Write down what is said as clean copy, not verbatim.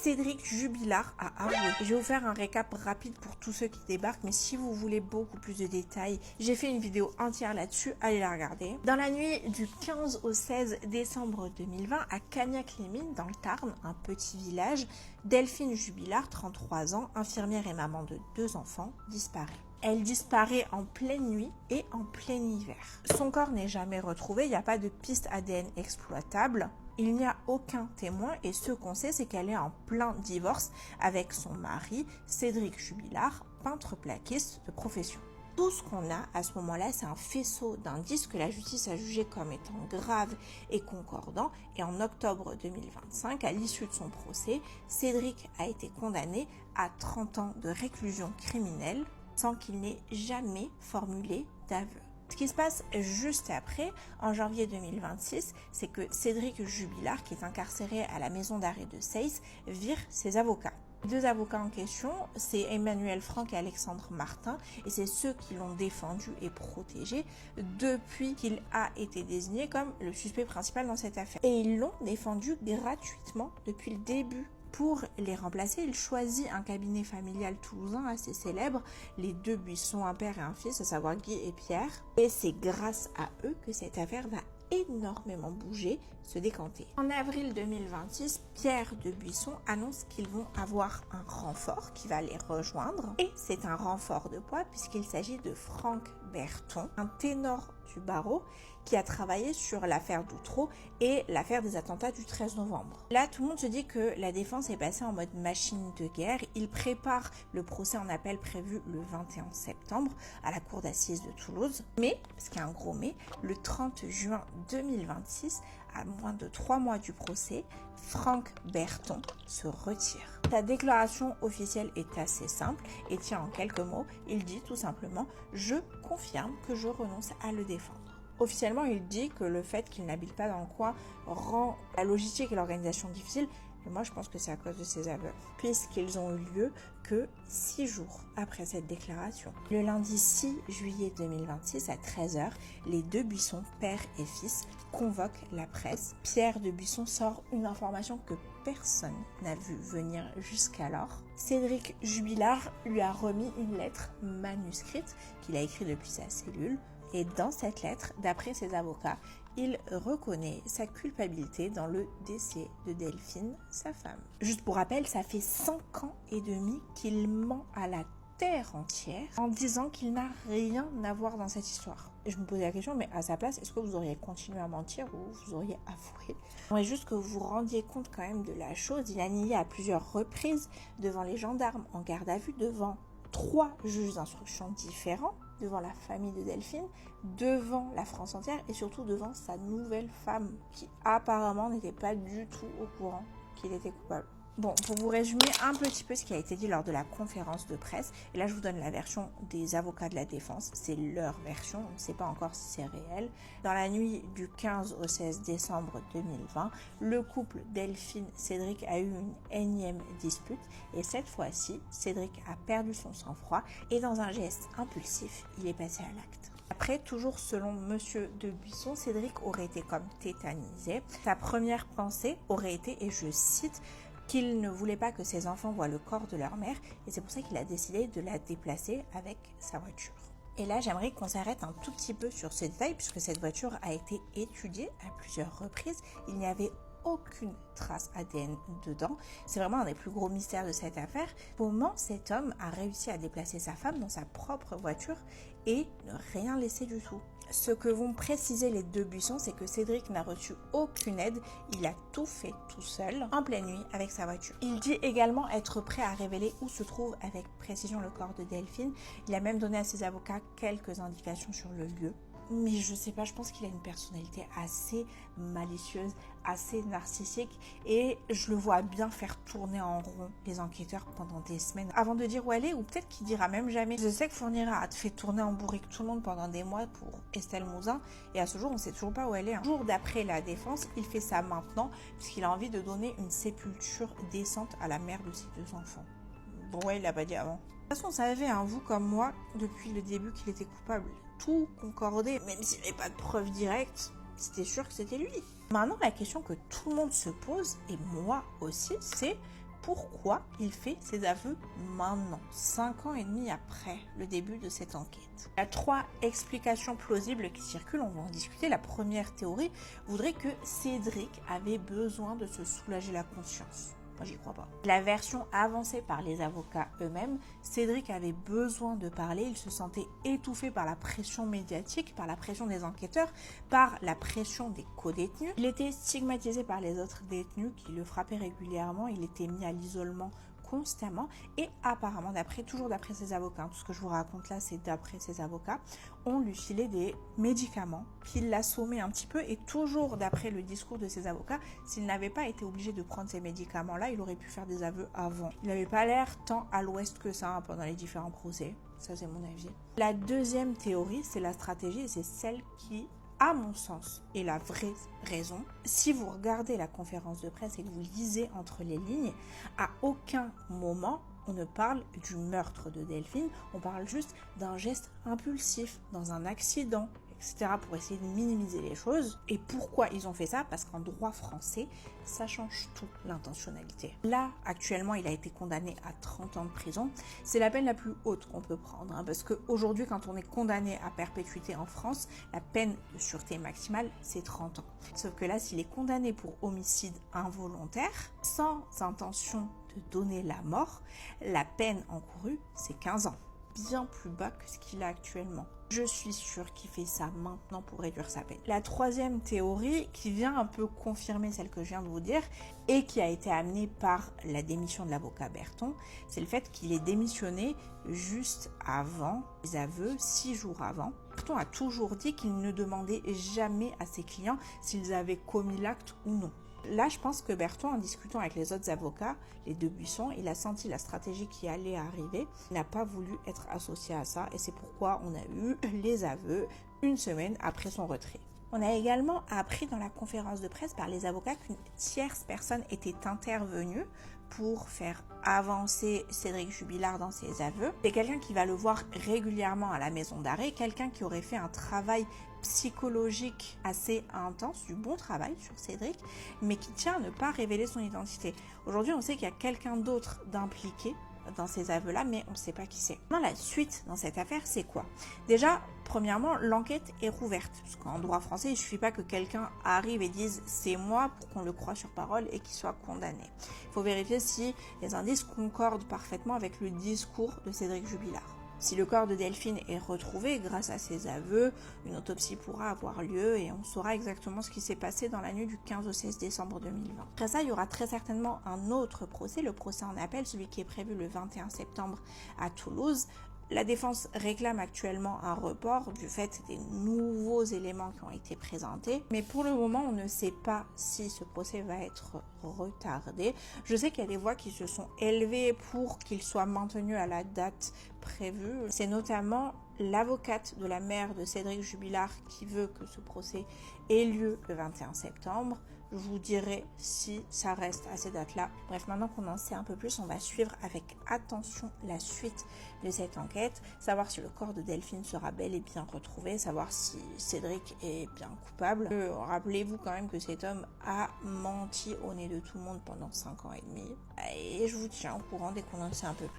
Cédric Jubilard a avoué. Je vais vous faire un récap rapide pour tous ceux qui débarquent, mais si vous voulez beaucoup plus de détails, j'ai fait une vidéo entière là-dessus, allez la regarder. Dans la nuit du 15 au 16 décembre 2020, à Cagnac-les-Mines, dans le Tarn, un petit village, Delphine Jubilard, 33 ans, infirmière et maman de 2 enfants, disparaît. Elle disparaît en pleine nuit et en plein hiver. Son corps n'est jamais retrouvé, il n'y a pas de piste ADN exploitable. Il n'y a aucun témoin et ce qu'on sait, c'est qu'elle est en plein divorce avec son mari, Cédric Jubilard, peintre plaquiste de profession. Tout ce qu'on a à ce moment-là, c'est un faisceau d'indices que la justice a jugé comme étant graves et concordants. Et en octobre 2025, à l'issue de son procès, Cédric a été condamné à 30 ans de réclusion criminelle sans qu'il n'ait jamais formulé d'aveu. Ce qui se passe juste après, en janvier 2026, c'est que Cédric Jubilard, qui est incarcéré à la maison d'arrêt de Seyss, vire ses avocats. Les 2 avocats en question, c'est Emmanuel Franck et Alexandre Martin, et c'est ceux qui l'ont défendu et protégé depuis qu'il a été désigné comme le suspect principal dans cette affaire. Et ils l'ont défendu gratuitement depuis le début. Pour les remplacer, il choisit un cabinet familial toulousain assez célèbre, les 2 Buisson, un père et un fils, à savoir Guy et Pierre. Et c'est grâce à eux que cette affaire va énormément bouger, se décanter. En avril 2026, Pierre de Buisson annonce qu'ils vont avoir un renfort qui va les rejoindre. Et c'est un renfort de poids puisqu'il s'agit de Franck Berton, un ténor du barreau qui a travaillé sur l'affaire d'Outreau et l'affaire des attentats du 13 novembre. Là, tout le monde se dit que la défense est passée en mode machine de guerre. Il prépare le procès en appel prévu le 21 septembre à la cour d'assises de Toulouse. Mais, parce qu'il y a un gros mais, le 30 juin 2026, à moins de 3 mois du procès, Franck Berton se retire. Sa déclaration officielle est assez simple et tient en quelques mots. Il dit tout simplement « Je confirme que je renonce à le défendre ». Officiellement, il dit que le fait qu'il n'habite pas dans le coin rend la logistique et l'organisation difficile. Et moi, je pense que c'est à cause de ces aveux, puisqu'ils ont eu lieu que 6 jours après cette déclaration. Le lundi 6 juillet 2026 à 13h, les 2 Buisson, père et fils, convoquent la presse. Pierre de Buisson sort une information que personne n'a vu venir jusqu'alors. Cédric Jubilard lui a remis une lettre manuscrite qu'il a écrite depuis sa cellule. Et dans cette lettre, d'après ses avocats, il reconnaît sa culpabilité dans le décès de Delphine, sa femme. Juste pour rappel, ça fait 5 ans et demi qu'il ment à la terre entière en disant qu'il n'a rien à voir dans cette histoire. Et je me posais la question, mais à sa place, est-ce que vous auriez continué à mentir ou vous auriez avoué? J'aimerais juste que vous vous rendiez compte quand même de la chose. Il a nié à plusieurs reprises devant les gendarmes, en garde à vue, devant 3 juges d'instruction différents, devant la famille de Delphine, devant la France entière et surtout devant sa nouvelle femme qui apparemment n'était pas du tout au courant qu'il était coupable. Bon, pour vous résumer un petit peu ce qui a été dit lors de la conférence de presse, et là je vous donne la version des avocats de la défense, c'est leur version, on ne sait pas encore si c'est réel. Dans la nuit du 15 au 16 décembre 2020, le couple Delphine-Cédric a eu une énième dispute et cette fois-ci, Cédric a perdu son sang-froid et dans un geste impulsif, il est passé à l'acte. Après, toujours selon Monsieur de Buisson, Cédric aurait été comme tétanisé. Sa première pensée aurait été, et je cite, qu'il ne voulait pas que ses enfants voient le corps de leur mère et c'est pour ça qu'il a décidé de la déplacer avec sa voiture. Et là, j'aimerais qu'on s'arrête un tout petit peu sur ce détail puisque cette voiture a été étudiée à plusieurs reprises. Il n'y avait aucune trace ADN dedans. C'est vraiment un des plus gros mystères de cette affaire. Comment cet homme a réussi à déplacer sa femme dans sa propre voiture et ne rien laisser du tout? Ce que vont préciser les 2 Buissons, c'est que Cédric n'a reçu aucune aide, il a tout fait tout seul, en pleine nuit, avec sa voiture. Il dit également être prêt à révéler où se trouve avec précision le corps de Delphine. Il a même donné à ses avocats quelques indications sur le lieu. Mais je sais pas, je pense qu'il a une personnalité assez malicieuse, assez narcissique et je le vois bien faire tourner en rond les enquêteurs pendant des semaines avant de dire où elle est ou peut-être qu'il dira même jamais. Je sais que Fourniret a fait tourner en bourrique tout le monde pendant des mois pour Estelle Mouzin et à ce jour on sait toujours pas où elle est. Un jour d'après la défense, il fait ça maintenant puisqu'il a envie de donner une sépulture décente à la mère de ses 2 enfants. Bon ouais, il l'a pas dit avant. De toute façon, on savait, vous comme moi, depuis le début qu'il était coupable. Tout concordait, même s'il n'y avait pas de preuves directes, c'était sûr que c'était lui. Maintenant, la question que tout le monde se pose, et moi aussi, c'est pourquoi il fait ses aveux maintenant, 5 ans et demi après le début de cette enquête. Il y a 3 explications plausibles qui circulent, on va en discuter. La première théorie voudrait que Cédric avait besoin de se soulager la conscience. Moi, j'y crois pas. La version avancée par les avocats eux-mêmes, Cédric avait besoin de parler, il se sentait étouffé par la pression médiatique, par la pression des enquêteurs, par la pression des co-détenus. Il était stigmatisé par les autres détenus qui le frappaient régulièrement, il était mis à l'isolement constamment et apparemment, toujours d'après ses avocats, tout ce que je vous raconte là c'est d'après ses avocats, on lui filait des médicaments qui l'assommaient un petit peu et toujours d'après le discours de ses avocats, s'il n'avait pas été obligé de prendre ces médicaments là, il aurait pu faire des aveux avant. Il n'avait pas l'air tant à l'ouest que ça pendant les différents procès, ça c'est mon avis. La deuxième théorie, c'est la stratégie et c'est celle qui, à mon sens, est la vraie raison. Si vous regardez la conférence de presse et que vous lisez entre les lignes, à aucun moment on ne parle du meurtre de Delphine, on parle juste d'un geste impulsif, dans un accident, etc. pour essayer de minimiser les choses. Et pourquoi ils ont fait ça? Parce qu'en droit français, ça change tout, l'intentionnalité. Là, actuellement, il a été condamné à 30 ans de prison. C'est la peine la plus haute qu'on peut prendre, parce qu'aujourd'hui, quand on est condamné à perpétuité en France, la peine de sûreté maximale, c'est 30 ans. Sauf que là, s'il est condamné pour homicide involontaire, sans intention de donner la mort, la peine encourue, c'est 15 ans. Bien plus bas que ce qu'il a actuellement. Je suis sûre qu'il fait ça maintenant pour réduire sa peine. La troisième théorie, qui vient un peu confirmer celle que je viens de vous dire, et qui a été amenée par la démission de l'avocat Berton, c'est le fait qu'il ait démissionné juste avant les aveux, 6 jours avant. Berton a toujours dit qu'il ne demandait jamais à ses clients s'ils avaient commis l'acte ou non. Là, je pense que Berton, en discutant avec les autres avocats, les deux Buisson, il a senti la stratégie qui allait arriver. Il n'a pas voulu être associé à ça et c'est pourquoi on a eu les aveux 1 semaine après son retrait. On a également appris dans la conférence de presse par les avocats qu'une tierce personne était intervenue pour faire avancer Cédric Jubilard dans ses aveux. C'est quelqu'un qui va le voir régulièrement à la maison d'arrêt, quelqu'un qui aurait fait un travail psychologique assez intense, du bon travail sur Cédric, mais qui tient à ne pas révéler son identité. Aujourd'hui, on sait qu'il y a quelqu'un d'autre d'impliqué dans ces aveux-là, mais on ne sait pas qui c'est. Maintenant, la suite dans cette affaire, c'est quoi? Déjà, premièrement, l'enquête est rouverte, parce qu'en droit français, il ne suffit pas que quelqu'un arrive et dise « c'est moi » pour qu'on le croie sur parole et qu'il soit condamné. Il faut vérifier si les indices concordent parfaitement avec le discours de Cédric Jubilard. Si le corps de Delphine est retrouvé grâce à ses aveux, une autopsie pourra avoir lieu et on saura exactement ce qui s'est passé dans la nuit du 15 au 16 décembre 2020. Après ça, il y aura très certainement un autre procès, le procès en appel, celui qui est prévu le 21 septembre à Toulouse. La défense réclame actuellement un report du fait des nouveaux éléments qui ont été présentés. Mais pour le moment, on ne sait pas si ce procès va être retardé. Je sais qu'il y a des voix qui se sont élevées pour qu'il soit maintenu à la date prévue. C'est notamment l'avocate de la mère de Cédric Jubilard qui veut que ce procès ait lieu le 21 septembre. Je vous dirai si ça reste à ces dates-là. Bref, maintenant qu'on en sait un peu plus, on va suivre avec attention la suite de cette enquête, savoir si le corps de Delphine sera bel et bien retrouvé, savoir si Cédric est bien coupable. Rappelez-vous quand même que cet homme a menti au nez de tout le monde pendant 5 ans et demi. Et je vous tiens au courant dès qu'on en sait un peu plus.